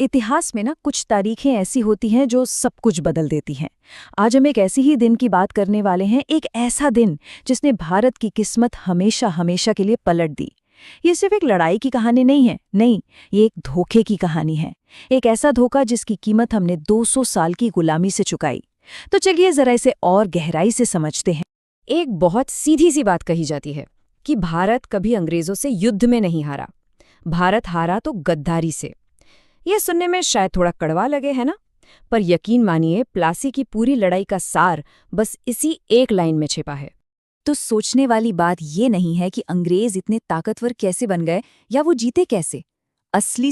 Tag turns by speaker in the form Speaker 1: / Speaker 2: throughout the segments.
Speaker 1: इतिहास में ना कुछ तारीखें ऐसी होती हैं जो सब कुछ बदल देती हैं। आज हम एक ऐसी ही दिन की बात करने वाले हैं, एक ऐसा दिन जिसने भारत की किस्मत हमेशा हमेशा के लिए पलट दी। ये सिर्फ एक लड़ाई की कहानी नहीं है, नहीं, ये एक धोखे की कहानी है। एक ऐसा धोखा जिसकी कीमत हमने 200 साल की गुलामी से चुकाई। तो चलिए जरा इसे और गहराई से समझते हैं।
Speaker 2: एक बहुत सीधी सी बात कही जाती है कि भारत कभी अंग्रेजों से युद्ध में नहीं हारा, भारत हारा तो गद्दारी से। ये सुनने में शायद थोड़ा कड़वा लगे, है ना? पर यकीन मानिए, प्लासी की पूरी लड़ाई का सार बस इसी एक लाइन में छिपा है।
Speaker 1: तो सोचने वाली बात ये नहीं है कि अंग्रेज इतने ताकतवर कैसे बन गए या वो जीते कैसे। असली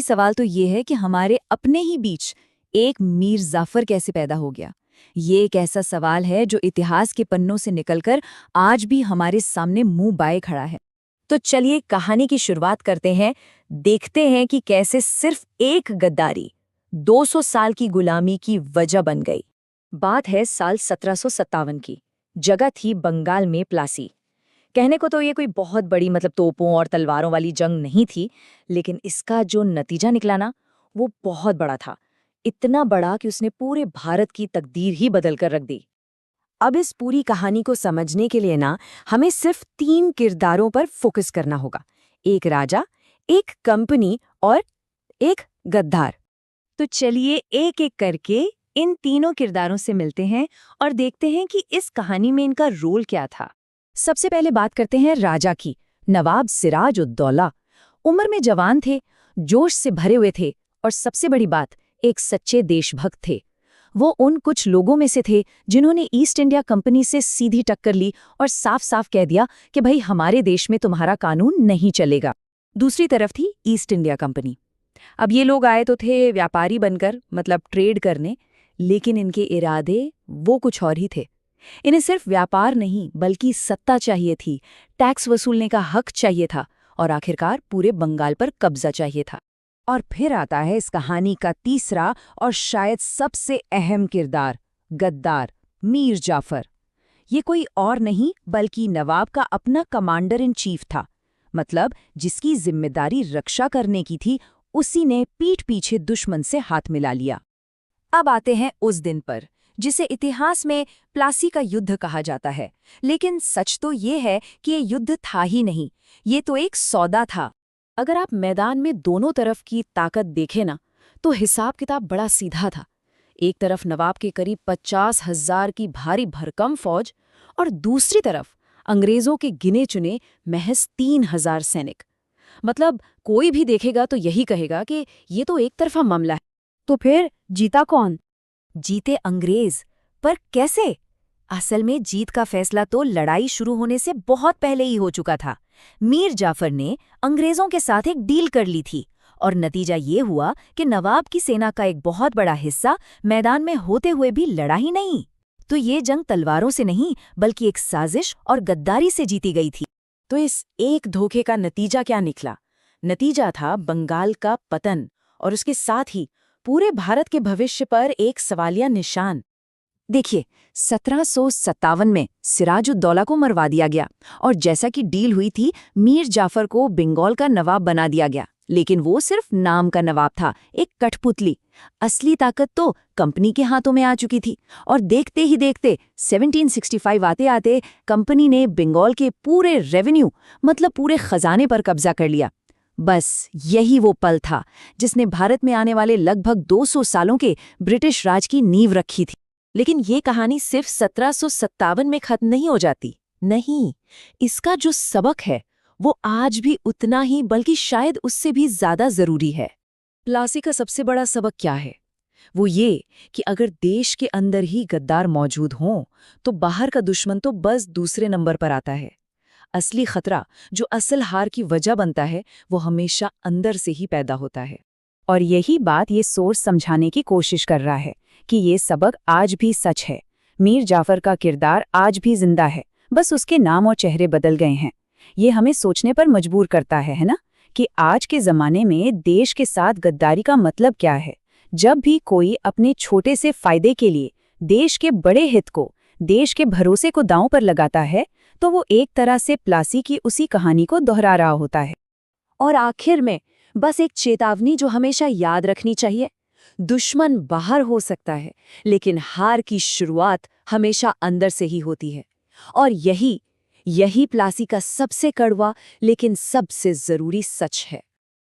Speaker 1: सवाल तो ये है कि हमारे अपने ही बीच एक मीर जाफर कैसे पैदा हो गया। ये एक ऐसा सवाल है जो इतिहास के पन्नों से निकलकर आज भी हमारे सामने मुंह बाए खड़ा है। तो चलिए कहानी की शुरुआत करते हैं। देखते हैं कि कैसे सिर्फ एक गद्दारी 200 साल की गुलामी की वजह बन गई। बात है साल 1757 की। जगह थी बंगाल में प्लासी। कहने को तो ये कोई बहुत बड़ी तोपों और तलवारों वाली जंग नहीं थी, लेकिन इसका जो नतीजा निकला ना, वो बहुत बड़ा था। इतना बड़ा कि उसने पूरे भारत की तकदीर ही बदल कर रख दी।
Speaker 2: अब इस पूरी कहानी को समझने के लिए ना हमें सिर्फ 3 किरदारों पर फोकस करना होगा। एक राजा, एक कंपनी और एक गद्दार।
Speaker 1: तो चलिए एक एक करके इन तीनों किरदारों से मिलते हैं और देखते हैं कि इस कहानी में इनका रोल क्या था। सबसे पहले बात करते हैं राजा की, नवाब सिराज-उद-दौला। उम्र में जवान थे, जोश से भरे हुए थे और सबसे बड़ी बात, एक सच्चे देशभक्त थे। वो उन कुछ लोगों में से थे जिन्होंने ईस्ट इंडिया कंपनी से सीधी टक्कर ली और साफ साफ कह दिया कि भाई हमारे देश में तुम्हारा कानून नहीं चलेगा। दूसरी तरफ थी ईस्ट इंडिया कंपनी। अब ये लोग आए तो थे व्यापारी बनकर, ट्रेड करने, लेकिन इनके इरादे वो कुछ और ही थे। इन्हें सिर्फ व्यापार नहीं बल्कि सत्ता चाहिए थी, टैक्स वसूलने का हक चाहिए था और आखिरकार पूरे बंगाल पर कब्जा चाहिए था।
Speaker 2: और फिर आता है इस कहानी का तीसरा और शायद सबसे अहम किरदार, गद्दार मीर जाफर। ये कोई और नहीं बल्कि नवाब का अपना कमांडर इन चीफ था। जिसकी जिम्मेदारी रक्षा करने की थी, उसी ने पीठ पीछे दुश्मन से हाथ मिला लिया।
Speaker 1: अब आते हैं उस दिन पर जिसे इतिहास में प्लासी का युद्ध कहा जाता है, लेकिन सच तो ये है कि ये युद्ध था ही नहीं, ये तो एक सौदा था। अगर आप मैदान में दोनों तरफ की ताकत देखें ना, तो हिसाब किताब बड़ा सीधा था। एक तरफ नवाब के करीब 50,000 की भारी भरकम फौज और दूसरी तरफ अंग्रेजों के गिने चुने महज 3,000 सैनिक। कोई भी देखेगा तो यही कहेगा कि ये तो एक तरफा मामला है।
Speaker 2: तो फिर जीता कौन?
Speaker 1: जीते अंग्रेज। पर कैसे? असल में जीत का फैसला तो लड़ाई शुरू होने से बहुत पहले ही हो चुका था। मीर जाफर ने अंग्रेजों के साथ एक डील कर ली थी और नतीजा ये हुआ कि नवाब की सेना का एक बहुत बड़ा हिस्सा मैदान में होते हुए भी लड़ा ही नहीं। तो ये जंग तलवारों से नहीं बल्कि एक साजिश और गद्दारी से जीती गई थी। तो इस एक धोखे का नतीजा क्या निकला? नतीजा था बंगाल का पतन और उसके साथ ही पूरे भारत के भविष्य पर एक सवालिया निशान। देखिए, 1757 में सिराज-उद-दौला को मरवा दिया गया और जैसा कि डील हुई थी, मीर जाफर को बंगाल का नवाब बना दिया गया। लेकिन वो सिर्फ नाम का नवाब था, एक कठपुतली। असली ताकत तो कंपनी के हाथों में आ चुकी थी और देखते ही देखते 1765 आते आते कंपनी ने बंगाल के पूरे रेवेन्यू पूरे खजाने पर कब्जा कर लिया। बस यही वो पल था जिसने भारत में आने वाले लगभग 200 सालों के ब्रिटिश राज की नींव रखी थी। लेकिन ये कहानी सिर्फ 1757 में खत्म नहीं हो जाती। नहीं, इसका जो सबक है वो आज भी उतना ही बल्कि शायद उससे भी ज्यादा जरूरी है। प्लासी का सबसे बड़ा सबक क्या है? वो ये कि अगर देश के अंदर ही गद्दार मौजूद हों तो बाहर का दुश्मन तो बस दूसरे नंबर पर आता है। असली खतरा जो असल हार की वजह बनता है वो हमेशा अंदर से ही पैदा होता है।
Speaker 2: और यही बात ये सोच समझाने की कोशिश कर रहा है कि ये सबक आज भी सच है। मीर जाफर का किरदार आज भी जिंदा है, बस उसके नाम और चेहरे बदल गए हैं। ये हमें सोचने पर मजबूर करता है ना, कि आज के ज़माने में देश के साथ गद्दारी का मतलब क्या है। जब भी कोई अपने छोटे से फायदे के लिए देश के बड़े हित को, देश के भरोसे को दांव पर लगाता है, तो वो एक तरह से प्लासी की उसी कहानी को दोहरा रहा होता है।
Speaker 1: और आखिर में बस एक चेतावनी जो हमेशा याद रखनी चाहिए। दुश्मन बाहर हो सकता है, लेकिन हार की शुरुआत हमेशा अंदर से ही होती है। और यही प्लासी का सबसे कड़वा लेकिन सबसे जरूरी सच है।